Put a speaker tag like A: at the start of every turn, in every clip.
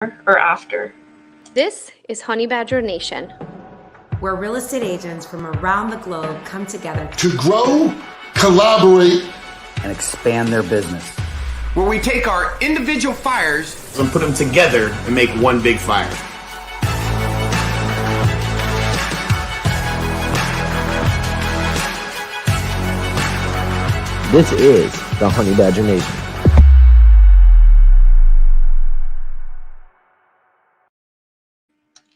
A: or after.
B: This is Honey Badger Nation,
C: where real estate agents from around the globe come together
D: to grow, collaborate,
E: and expand their business.
F: Where we take our individual fires
G: and put them together and make one big fire.
H: This is the Honey Badger Nation.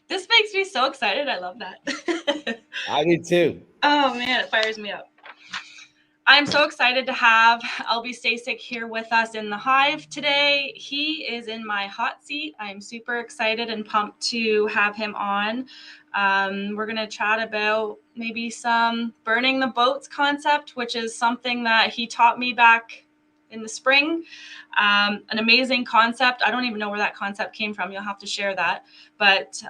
A: This makes me so excited. I love that.
E: I do too.
A: Oh man, it fires me up. I'm so excited to have LB Stasek here with us in the Hive today. He is in my hot seat. I'm super excited and pumped to have him on. We're going to chat about maybe some burning the boats concept, which is something that he taught me back in the spring. An amazing concept. I don't even know where that concept came from. You'll have to share that. But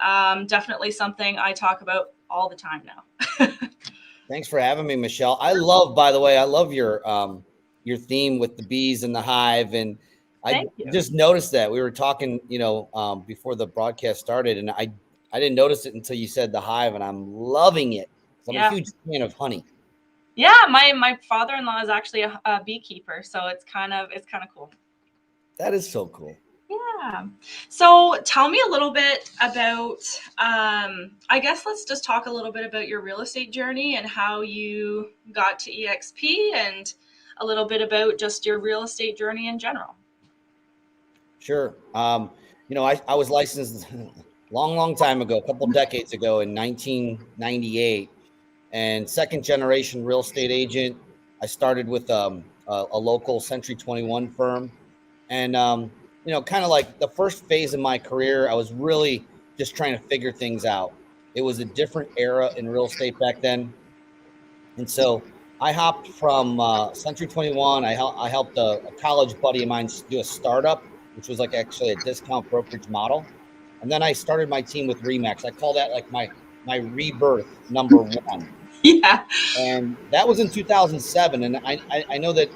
A: definitely something I talk about all the time now.
E: Thanks for having me, Michelle. I love your theme with the bees and the hive. And I just noticed that we were talking, before the broadcast started, and I didn't notice it until you said the hive, and I'm loving it. I'm a huge fan of honey.
A: Yeah, my father-in-law is actually a beekeeper, so it's kind of cool.
E: That is so cool.
A: Yeah. So tell me a little bit about, I guess let's just talk a little bit about your real estate journey and how you got to EXP, and a little bit about just your real estate journey in general.
E: Sure. I was licensed long time ago, a couple decades ago in 1998, and second generation real estate agent. I started with a local Century 21 firm, and kind of like the first phase of my career, I was really just trying to figure things out. It was a different era in real estate back then. And so I hopped from Century 21. I helped a college buddy of mine do a startup, which was like actually a discount brokerage model. And then I started my team with Remax. I call that like my rebirth number one.
A: Yeah.
E: And that was in 2007. And I know that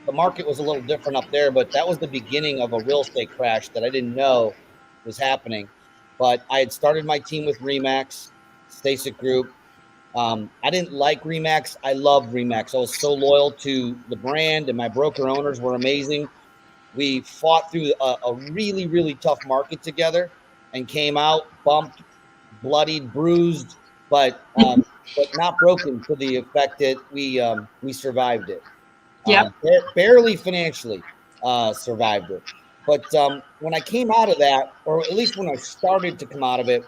E: the market was a little different up there, but that was the beginning of a real estate crash that I didn't know was happening. But I had started my team with Remax, Stasek Group. I didn't like Remax. I loved Remax. I was so loyal to the brand, and my broker owners were amazing. We fought through a really, really tough market together and came out bumped, bloodied, bruised, but not broken to the effect that we survived it.
A: Yeah,
E: barely financially survived it. But when I came out of that, or at least when I started to come out of it,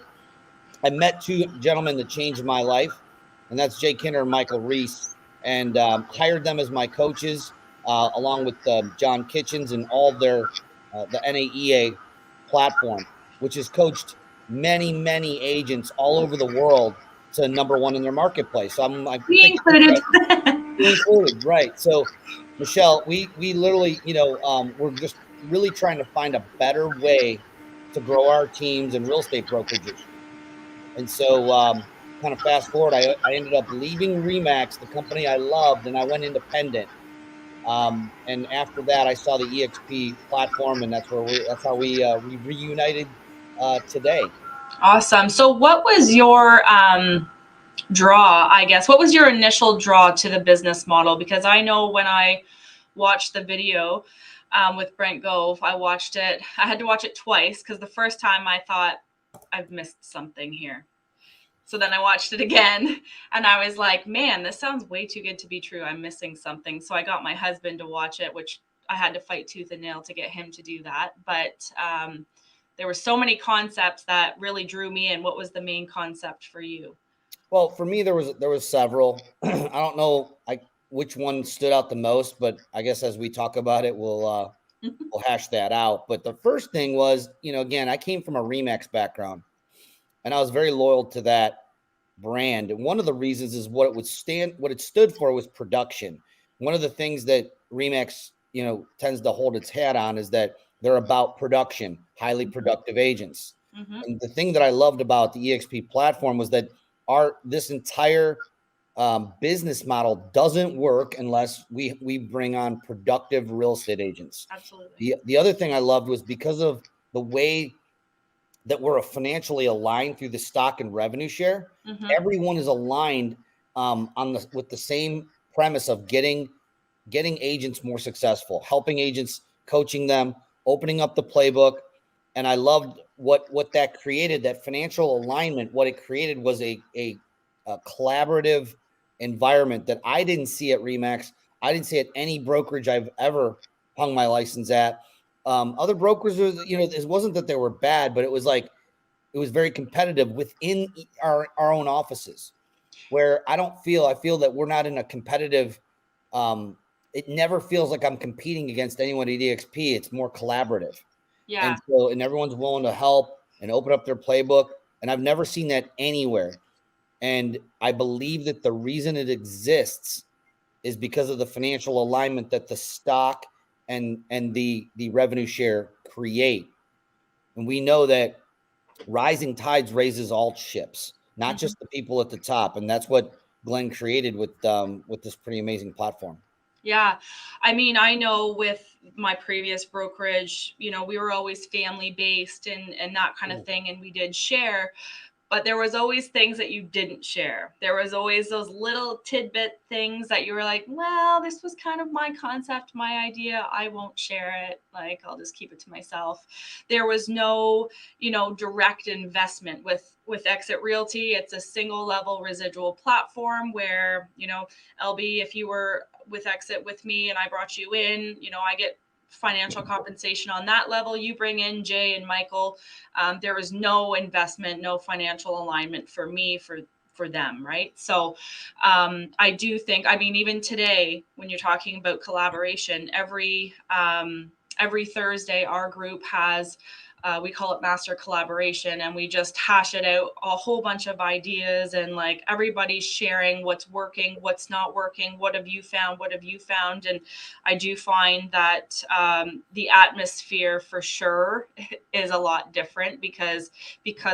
E: I met two gentlemen that changed my life, and that's Jay Kinner and Michael Reese, and hired them as my coaches, along with John Kitchens and all their the NAEA platform, which has coached many, many agents all over the world to number one in their marketplace. So I'm like,
A: we included.
E: Included, right? So, Michelle, we literally, we're just really trying to find a better way to grow our teams and real estate brokerages. And so, kind of fast forward, I ended up leaving Remax, the company I loved, and I went independent. And after that, I saw the EXP platform, and that's how we reunited today.
A: Awesome. So, what was your draw, I guess? What was your initial draw to the business model? Because I know when I watched the video with Brent Gove, I had to watch it twice, because the first time I thought, I've missed something here. So then I watched it again, and I was like, man, this sounds way too good to be true. I'm missing something. So I got my husband to watch it, which I had to fight tooth and nail to get him to do that. But there were so many concepts that really drew me in. What was the main concept for you?
E: Well, for me, there was several. I don't know which one stood out the most, but I guess as we talk about it, we'll hash that out. But the first thing was, again, I came from a Remax background, and I was very loyal to that brand. And one of the reasons is what it stood for was production. One of the things that Remax, tends to hold its hat on is that they're about production, highly productive agents. Mm-hmm. And the thing that I loved about the EXP platform was that this entire business model doesn't work unless we bring on productive real estate agents.
A: Absolutely.
E: The other thing I loved was because of the way that we're financially aligned through the stock and revenue share. Everyone is aligned with the same premise of getting agents more successful, helping agents, coaching them, opening up the playbook. And I loved what that created, that financial alignment. What it created was a collaborative environment that I didn't see at Remax. I didn't see at any brokerage I've ever hung my license at. Other brokers, it wasn't that they were bad, but it was very competitive within our own offices, where I feel that we're not in a competitive, it never feels like I'm competing against anyone at EXP. It's more collaborative.
A: Yeah.
E: And everyone's willing to help and open up their playbook. And I've never seen that anywhere. And I believe that the reason it exists is because of the financial alignment that the stock and the revenue share create. And we know that rising tides raises all ships, not just the people at the top. And that's what Glenn created with this pretty amazing platform.
A: Yeah. I mean, I know with my previous brokerage, we were always family based and that kind of thing. And we did share, but there was always things that you didn't share. There was always those little tidbit things that you were like, well, this was kind of my concept, my idea. I won't share it. Like, I'll just keep it to myself. There was no, direct investment with Exit Realty. It's a single level residual platform where, LB, if you were with Exit with me and I brought you in, I get financial compensation on that level. You bring in Jay and Michael. There was no investment, no financial alignment for me, for them. Right. So I do think, even today, when you're talking about collaboration, every Thursday, our group has, we call it master collaboration, and we just hash it out, a whole bunch of ideas, and like everybody's sharing what's working, what's not working, what have you found. And I do find that the atmosphere for sure is a lot different because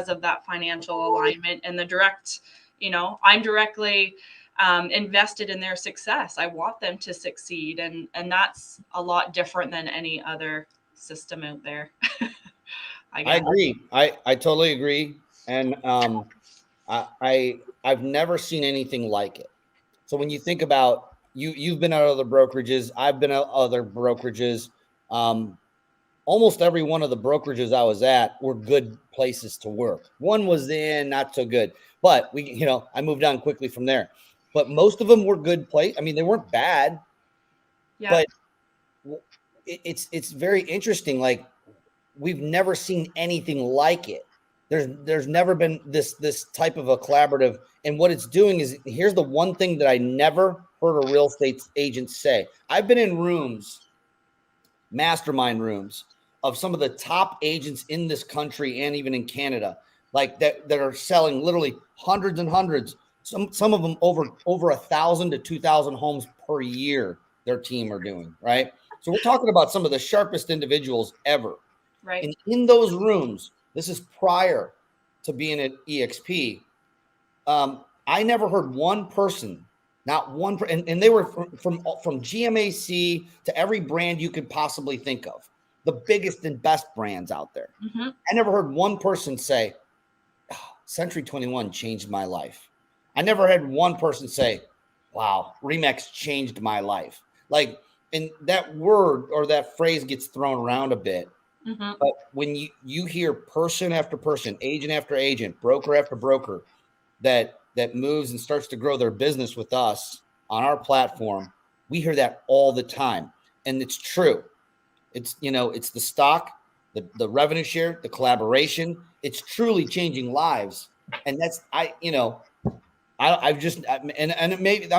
A: of that financial alignment and the direct, I'm directly invested in their success. I want them to succeed, and that's a lot different than any other system out there. I
E: agree. I totally agree. And I've never seen anything like it. So when you think about you've been at other brokerages, I've been at other brokerages. Almost every one of the brokerages I was at were good places to work. One was not so good, but I moved on quickly from there. But most of them were good place. I mean, they weren't bad, but it's very interesting. Like, we've never seen anything like it. There's never been this type of a collaborative. And what it's doing is, here's the one thing that I never heard a real estate agent say. I've been in rooms, mastermind rooms, of some of the top agents in this country and even in Canada, like that are selling literally hundreds and hundreds. Some of them over 1,000 to 2,000 homes per year. Their team are doing, right. So we're talking about some of the sharpest individuals ever.
A: Right.
E: And in those rooms, this is prior to being at EXP. I never heard one person, not one, and they were from GMAC to every brand you could possibly think of, the biggest and best brands out there. I never heard one person say, oh, Century 21 changed my life. I never had one person say, wow, Remax changed my life. Like, and that word or that phrase gets thrown around a bit. But when you hear person after person, agent after agent, broker after broker, that moves and starts to grow their business with us on our platform, we hear that all the time. And it's true. It's, it's the stock, the revenue share, the collaboration. It's truly changing lives. And that's, I'm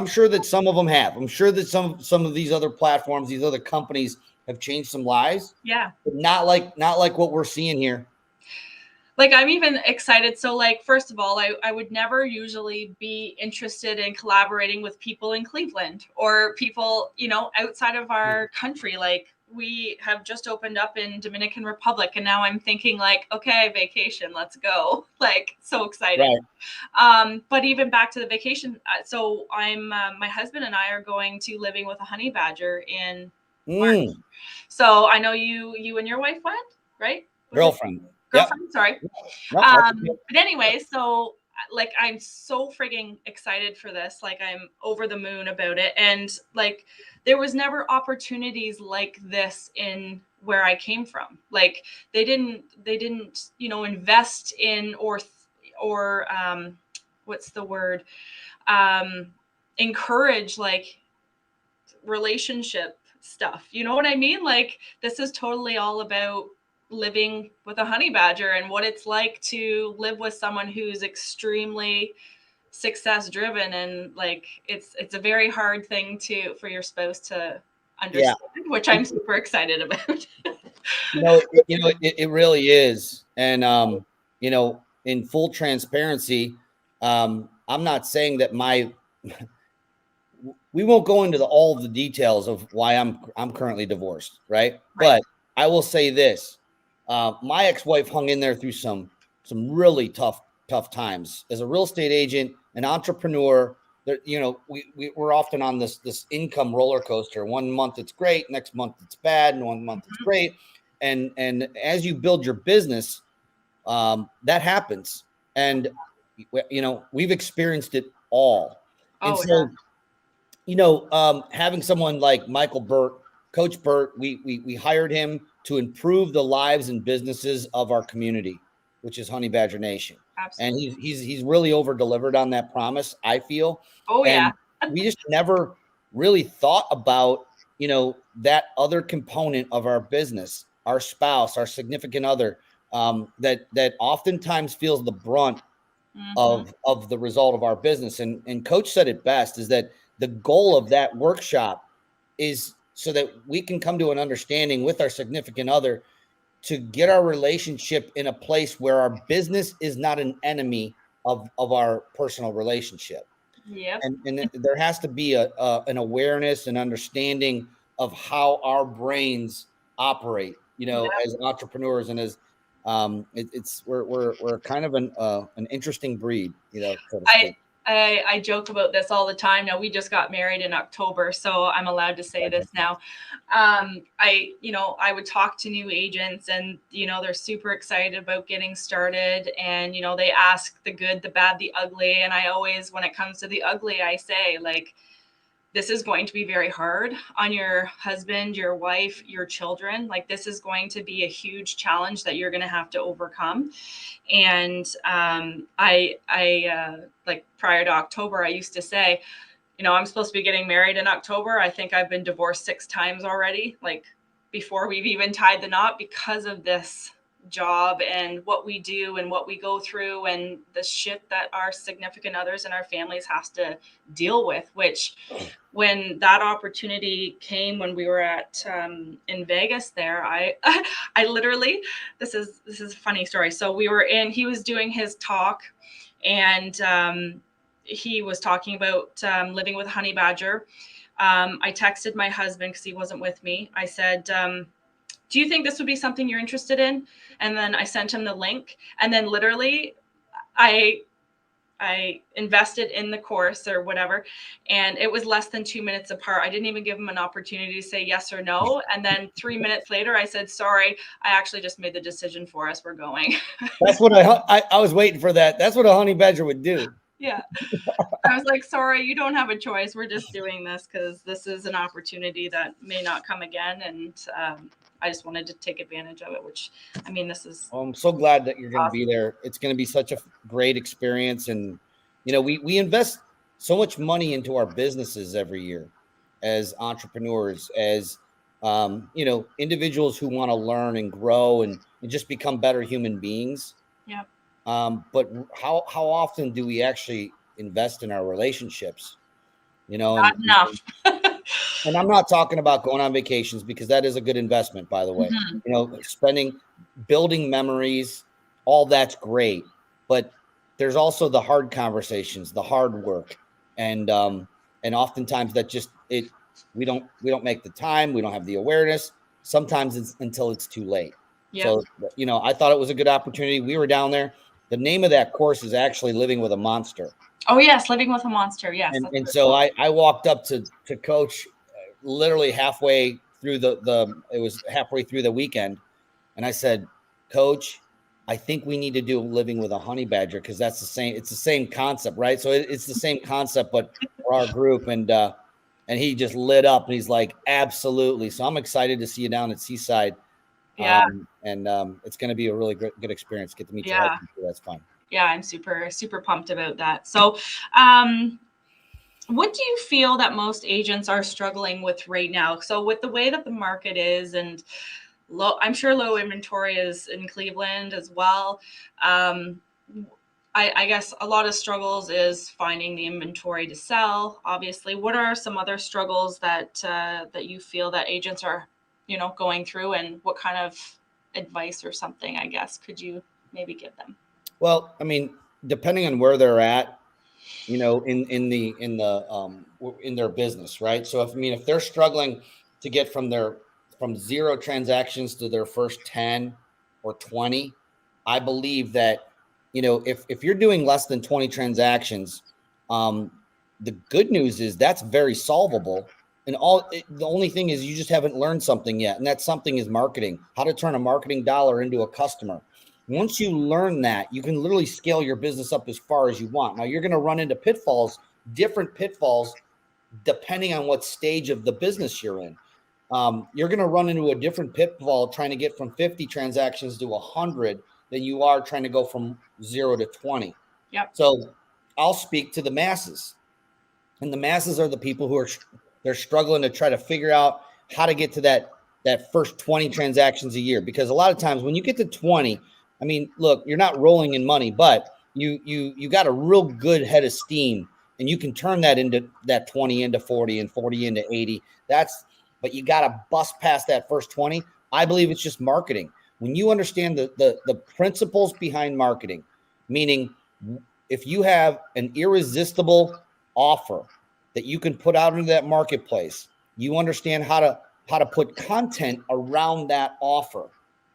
E: sure that some of them have. I'm sure that some of these other platforms, these other companies have changed some lives.
A: Yeah.
E: But not like what we're seeing here.
A: Like, I'm even excited. So, like, first of all, I would never usually be interested in collaborating with people in Cleveland or people, outside of our country. Like, we have just opened up in Dominican Republic, and now I'm thinking like, okay, vacation, let's go. Like, so excited. Right. But even back to the vacation. So I'm, my husband and I are going to living with a honey badger in March. So I know you and your wife went, right?
E: Girlfriend.
A: Girlfriend, sorry.
E: No,
A: But anyway, so like I'm so frigging excited for this. Like I'm over the moon about it. And like there was never opportunities like this in where I came from. Like they didn't, invest in or what's the word? Encourage like relationship stuff. You know what I mean? Like this is totally all about living with a honey badger and what it's like to live with someone who's extremely success driven, and like it's a very hard thing for your spouse to understand, which I'm super excited about.
E: It really is. And in full transparency, I'm not saying that we won't go into all of the details of why I'm currently divorced, right? But I will say this: my ex-wife hung in there through some really tough times as a real estate agent, an entrepreneur. We're often on this income roller coaster. One month it's great, next month it's bad, and one month it's great. And as you build your business, that happens, and we've experienced it all. Having someone like Michael Burt, Coach Burt, we hired him to improve the lives and businesses of our community, which is Honey Badger Nation. Absolutely. And he's really over delivered on that promise, I feel. And we just never really thought about, that other component of our business, our spouse, our significant other, that oftentimes feels the brunt of the result of our business. And Coach said it best, is that the goal of that workshop is so that we can come to an understanding with our significant other to get our relationship in a place where our business is not an enemy of our personal relationship.
A: Yeah.
E: And there has to be an awareness and understanding of how our brains operate, as entrepreneurs, and as we're kind of an interesting breed, so to speak.
A: I joke about this all the time. Now, we just got married in October, so I'm allowed to say this now. I would talk to new agents, and, they're super excited about getting started, and, they ask the good, the bad, the ugly. And I always, when it comes to the ugly, I say, like, this is going to be very hard on your husband, your wife, your children. Like, this is going to be a huge challenge that you're going to have to overcome. And like prior to October, I used to say, I'm supposed to be getting married in October. I think I've been divorced 6 times already, like before we've even tied the knot, because of this job and what we do and what we go through and the shit that our significant others and our families has to deal with. Which, when that opportunity came, when we were at in Vegas there, I literally, this is a funny story. So he was doing his talk, and he was talking about living with a honey badger. I texted my husband because he wasn't with me. I said, do you think this would be something you're interested in? And then I sent him the link. And then literally I invested in the course or whatever. And it was less than 2 minutes apart. I didn't even give him an opportunity to say yes or no. And then 3 minutes later, I said, sorry, I actually just made the decision for us. We're going.
E: That's what I was waiting for that. That's what a honey badger would do.
A: Yeah. I was like, sorry, you don't have a choice. We're just doing this because this is an opportunity that may not come again. And I just wanted to take advantage of it, which, I mean, this is.
E: I'm so glad that you're going to be there. It's going to be such a great experience. And, we invest so much money into our businesses every year as entrepreneurs, as, individuals who want to learn and grow and just become better human beings.
A: Yeah.
E: But how often do we actually invest in our relationships?
A: Not enough.
E: And I'm not talking about going on vacations, because that is a good investment, by the way. Mm-hmm. Building memories, all that's great. But there's also the hard conversations, the hard work. And oftentimes that we don't make the time. We don't have the awareness. Sometimes it's until it's too late. Yep. So, I thought it was a good opportunity. We were down there. The name of that course is actually Living with a Monster.
A: Oh, yes. Living with a Monster. Yes.
E: And so I walked up to Coach literally halfway through it was halfway through the weekend. And I said, Coach, I think we need to do living with a honey badger, because that's the same. It's the same concept, right? So it's the same concept, but for our group. And he just lit up, and he's like, absolutely. So I'm excited to see you down at Seaside.
A: Yeah.
E: It's going to be a really good experience. Get to meet your
A: Yeah.
E: husband. So that's fun.
A: Yeah, I'm super, super pumped about that. So, what do you feel that most agents are struggling with right now? So with the way that the market is, and I'm sure low inventory is in Cleveland as well. I guess a lot of struggles is finding the inventory to sell. Obviously, what are some other struggles that you feel that agents are, going through, and what kind of advice or something, I guess, could you maybe give them?
E: Well, I mean, depending on where they're at, in their business, right? So if they're struggling to get from 0 transactions to their first 10 or 20, I believe that, if you're doing less than 20 transactions, the good news is that's very solvable. And the only thing is you just haven't learned something yet. And that something is marketing, how to turn a marketing dollar into a customer. Once you learn that, you can literally scale your business up as far as you want. Now, you're going to run into different pitfalls, depending on what stage of the business you're in. You're going to run into a different pitfall trying to get from 50 transactions to 100 than you are trying to go from 0 to 20.
A: Yep.
E: So I'll speak to the masses. And the masses are the people who they're struggling to try to figure out how to get to that first 20 transactions a year. Because a lot of times when you get to 20, I mean, look, you're not rolling in money, but you got a real good head of steam, and you can turn that 20 into 40 and 40 into 80. But you got to bust past that first 20. I believe it's just marketing. When you understand the principles behind marketing, meaning if you have an irresistible offer that you can put out into that marketplace, you understand how to put content around that offer.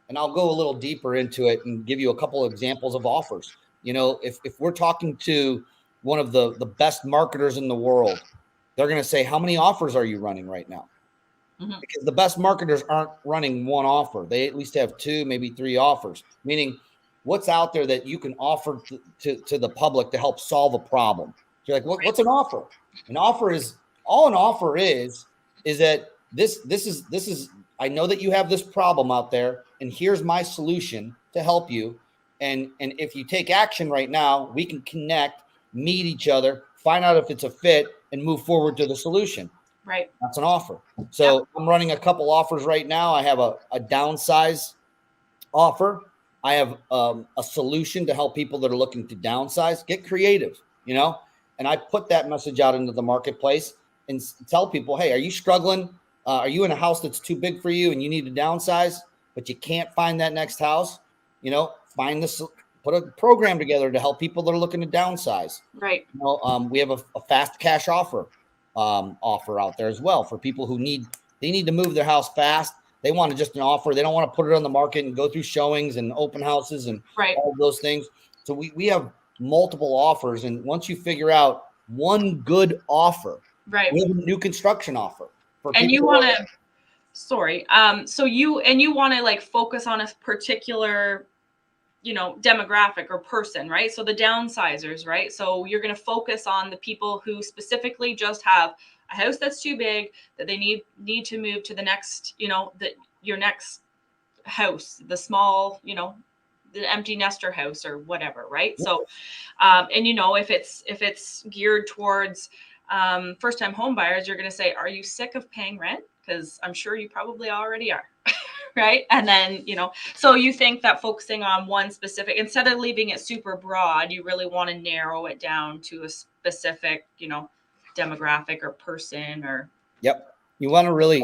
E: And I'll go a little deeper into it and give you a couple of examples of offers. If we're talking to one of the best marketers in the world, they're going to say, how many offers are you running right now? Mm-hmm. Because the best marketers aren't running one offer. They at least have 2, maybe 3 offers, meaning what's out there that you can offer to the public to help solve a problem. So you're like, what's an offer? An offer is that this is, I know that you have this problem out there, and here's my solution to help you. And if you take action right now, we can connect, meet each other, find out if it's a fit, and move forward to the solution.
A: Right.
E: That's an offer. So yep. I'm running a couple offers right now. I have a downsize offer. I have a solution to help people that are looking to downsize, get creative, and I put that message out into the marketplace and tell people, hey, are you struggling? Are you in a house that's too big for you and you need to downsize, but you can't find that next house? Put a program together to help people that are looking to downsize.
A: Right.
E: We have a fast cash offer out there as well for people who need to move their house fast. They want just an offer. They don't want to put it on the market and go through showings and open houses and all of those things. So we have multiple offers. And once you figure out one good offer,
A: right,
E: we have a new construction offer.
A: And you want to, so you want to like focus on a particular, demographic or person, right? So the downsizers, right? So you're going to focus on the people who specifically just have a house that's too big that they need to move to the next, your next house, the small, the empty nester house or whatever, right? Yeah. So, and if it's geared towards first-time home buyers, you're going to say, are you sick of paying rent? Because I'm sure you probably already are. Right. And then, so you think that focusing on one specific, instead of leaving it super broad, you really want to narrow it down to a specific, demographic or person or.
E: Yep. You want to really,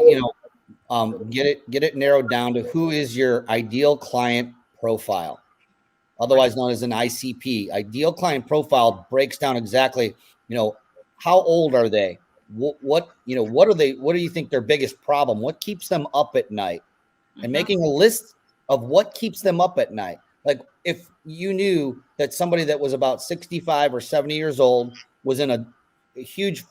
E: get it narrowed down to who is your ideal client profile, otherwise known as an ICP. Ideal client profile breaks down exactly, how old are they? What are they? What do you think their biggest problem? What keeps them up at night? And making a list of what keeps them up at night. Like if you knew that somebody that was about 65 or 70 years old was in a huge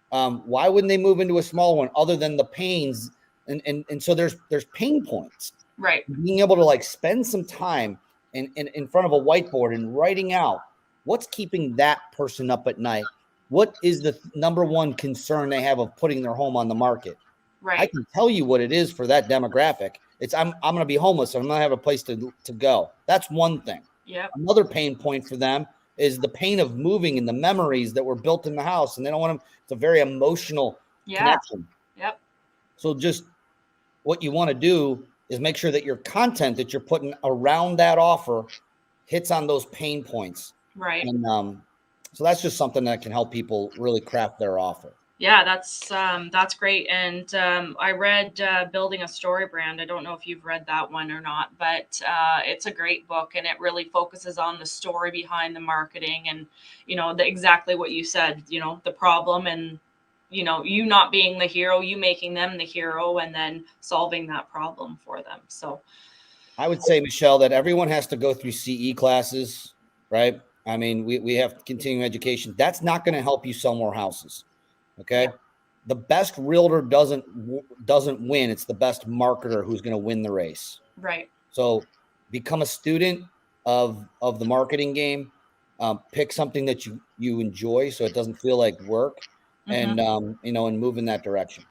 E: Why wouldn't they move into a small one other than the pains? And so there's pain points.
A: Right.
E: Being able to like spend some time in front of a whiteboard and writing out what's keeping that person up at night. What is the number one concern they have of putting their home on the market?
A: Right.
E: I can tell you what it is for that demographic. It's I'm going to be homeless. And I'm going to have a place to go. That's one thing.
A: Yeah.
E: Another pain point for them is the pain of moving and the memories that were built in the house, and they don't want them. It's a very emotional connection.
A: Yep.
E: So just what you want to do is make sure that your content that you're putting around that offer hits on those pain points.
A: Right.
E: And so that's just something that can help people really craft their offer.
A: Yeah, that's great. And I read Building a Story Brand. I don't know if you've read that one or not, but it's a great book, and it really focuses on the story behind the marketing and, exactly what you said, the problem and, you not being the hero, you making them the hero, and then solving that problem for them. So
E: I would say, Michelle, that everyone has to go through CE classes, right? I mean, we have continuing education. That's not going to help you sell more houses. Okay. Yeah. The best realtor doesn't win. It's the best marketer who's going to win the race.
A: Right.
E: So become a student of the marketing game. Pick something that you enjoy, so it doesn't feel like work, and move in that direction.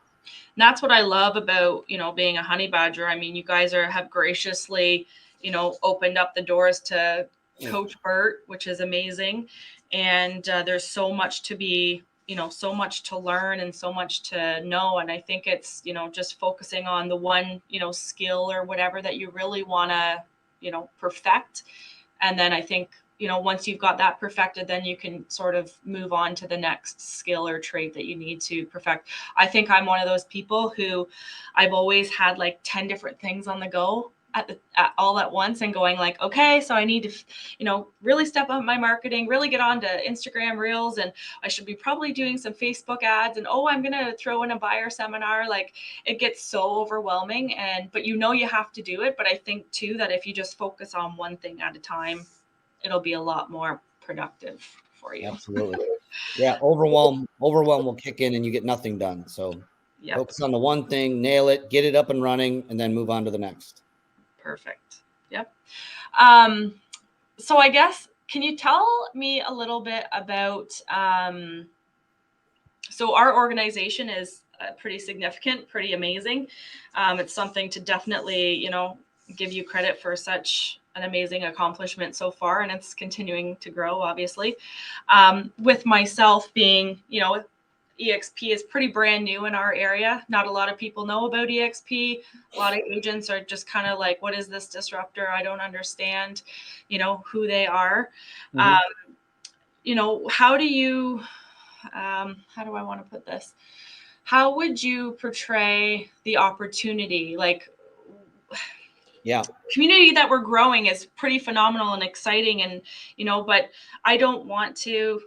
A: And that's what I love about, being a honey badger. I mean, you guys have graciously, opened up the doors to Coach Bert, which is amazing. And there's so much to be, so much to learn and so much to know. And I think it's, just focusing on the one, skill or whatever that you really want to, perfect. And then I think, once you've got that perfected, then you can sort of move on to the next skill or trait that you need to perfect. I think I'm one of those people who I've always had like 10 different things on the go all at once, and going like, okay, so I need to, really step up my marketing, really get on to Instagram Reels, and I should be probably doing some Facebook ads, and I'm going to throw in a buyer seminar. Like, it gets so overwhelming, but you have to do it. But I think too, that if you just focus on one thing at a time, it'll be a lot more productive for you.
E: Absolutely. Yeah. Overwhelm will kick in and you get nothing done. So focus on the one thing, nail it, get it up and running, and then move on to the next.
A: Perfect. Yep. So I guess, can you tell me a little bit about, so our organization is pretty significant, pretty amazing. It's something to definitely, give you credit for such an amazing accomplishment so far. And it's continuing to grow, obviously. With myself being, EXP is pretty brand new in our area. Not a lot of people know about EXP. A lot of agents are just kind of like, what is this disruptor? I don't understand, who they are. Mm-hmm. How do you, how do I want to put this? How would you portray the opportunity? Like, community that we're growing is pretty phenomenal and exciting. And, but I don't want to,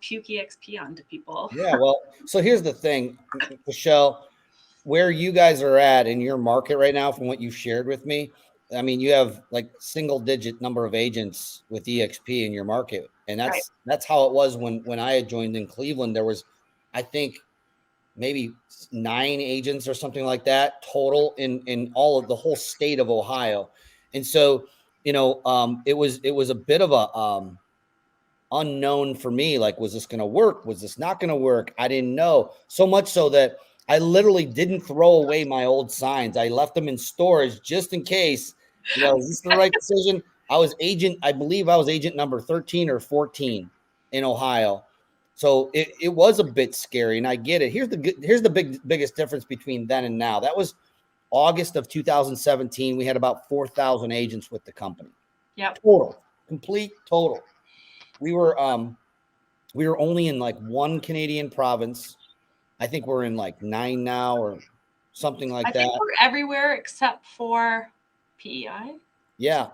A: puke EXP onto people.
E: Yeah. Well, so here's the thing, Michelle, where you guys are at in your market right now, from what you've shared with me, I mean, you have like single digit number of agents with EXP in your market. And that's how it was when I had joined in Cleveland. There was, I think, maybe 9 agents or something like that total in all of the whole state of Ohio. And so, it was a bit of a, unknown for me. Like, was this going to work? Was this not going to work? I didn't know. So much so that I literally didn't throw away my old signs. I left them in storage just in case, is this the right decision? I believe I was agent number 13 or 14 in Ohio. So it was a bit scary, and I get it. Here's the biggest difference between then and now. That was August of 2017. We had about 4,000 agents with the company.
A: Yeah.
E: Complete total. We were only in like 1 Canadian province. I think we're in like 9 now or something like that. I think
A: we're everywhere except for PEI.
E: Yeah.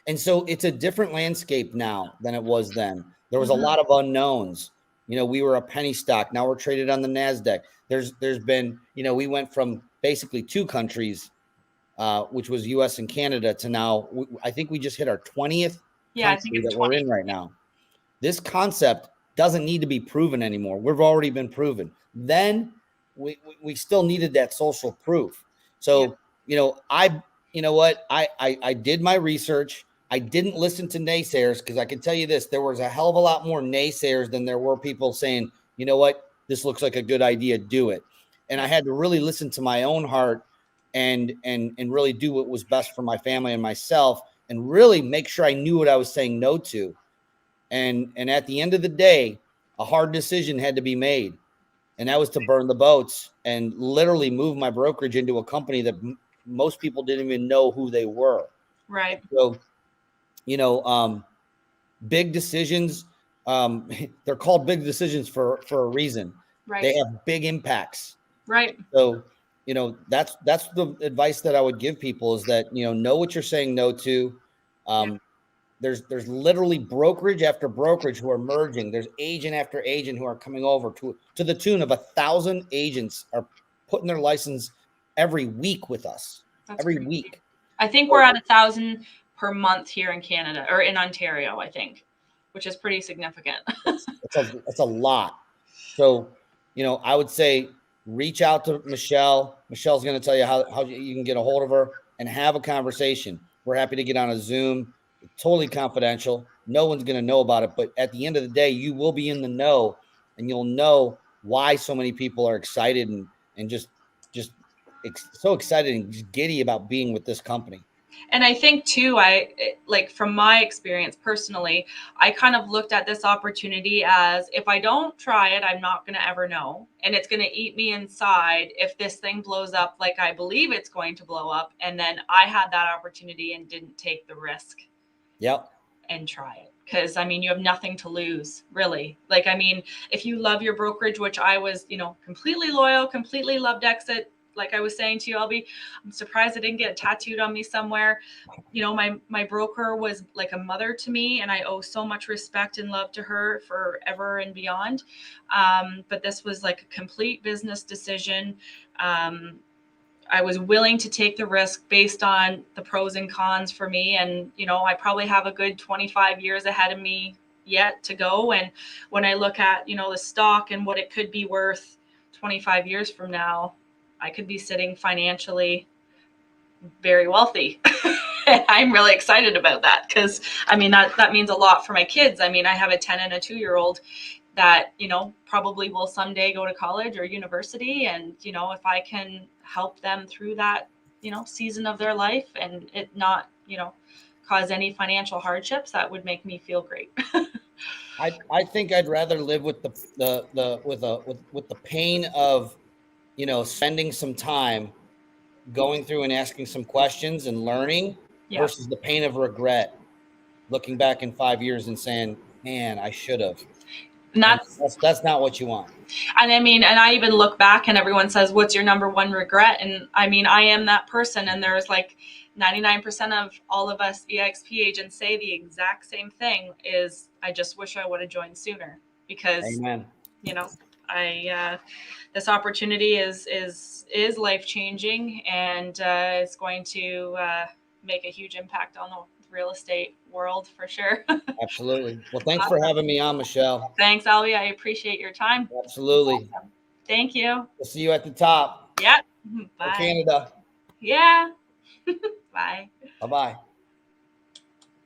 E: And so it's a different landscape now than it was then. There was a lot of unknowns. We were a penny stock. Now we're traded on the NASDAQ. There's been, we went from basically 2 countries, which was US and Canada, to now, I think we just hit our 20th country that we're in right now. This concept doesn't need to be proven anymore. We've already been proven. Then we still needed that social proof. So, I did my research. I didn't listen to naysayers, because I can tell you this, there was a hell of a lot more naysayers than there were people saying, you know what, this looks like a good idea, do it. And I had to really listen to my own heart and really do what was best for my family and myself, and really make sure I knew what I was saying no to. And at the end of the day, a hard decision had to be made. And that was to burn the boats and literally move my brokerage into a company that most people didn't even know who they were.
A: Right.
E: So, big decisions, they're called big decisions for a reason.
A: Right.
E: They have big impacts.
A: Right.
E: So, that's the advice that I would give people, is that, know what you're saying no to. There's literally brokerage after brokerage who are merging. There's agent after agent who are coming over to the tune of 1,000 agents are putting their license every week with us.
A: That's
E: every
A: crazy.
E: week.
A: I think we're at 1,000 per month here in Canada, or in Ontario, I think, which is pretty significant.
E: It's a lot. So, I would say reach out to Michelle. Michelle's going to tell you how you can get a hold of her and have a conversation. We're happy to get on a Zoom. Totally confidential. No one's going to know about it. But at the end of the day, you will be in the know, and you'll know why so many people are excited and just so excited and just giddy about being with this company.
A: And I think too, from my experience personally, I kind of looked at this opportunity as, if I don't try it, I'm not going to ever know. And it's going to eat me inside if this thing blows up like I believe it's going to blow up. And then I had that opportunity and didn't take the risk.
E: Yep.
A: And try it. Because, you have nothing to lose, really. If you love your brokerage, which I was, completely loyal, completely loved Exit. Like I was saying to you, Albie, I'm surprised I didn't get it tattooed on me somewhere. My broker was like a mother to me, and I owe so much respect and love to her forever and beyond. But this was like a complete business decision. I was willing to take the risk based on the pros and cons for me. And, I probably have a good 25 years ahead of me yet to go. And when I look at, the stock and what it could be worth 25 years from now, I could be sitting financially very wealthy. I'm really excited about that, because, that means a lot for my kids. I have a 10 and a 2-year-old that, probably will someday go to college or university. And, if I can help them through that, season of their life, and it not, cause any financial hardships, that would make me feel great.
E: I think I'd rather live with the pain of, spending some time going through and asking some questions and learning versus the pain of regret, looking back in 5 years and saying, man, I should have. And that's not what you want.
A: And I even look back and everyone says, what's your number one regret? And I am that person. And there's like 99% of all of us EXP agents say the exact same thing, is I just wish I would have joined sooner, because,
E: Amen.
A: This opportunity is life-changing, and it's going to make a huge impact on the real estate world for sure.
E: Absolutely. Well, thanks for having me on, Michelle.
A: Thanks, Albie. I appreciate your time.
E: Absolutely.
A: Awesome. Thank you.
E: We'll see you at the top.
A: Yeah. Bye.
E: For Canada.
A: Yeah. Bye.
E: Bye-bye.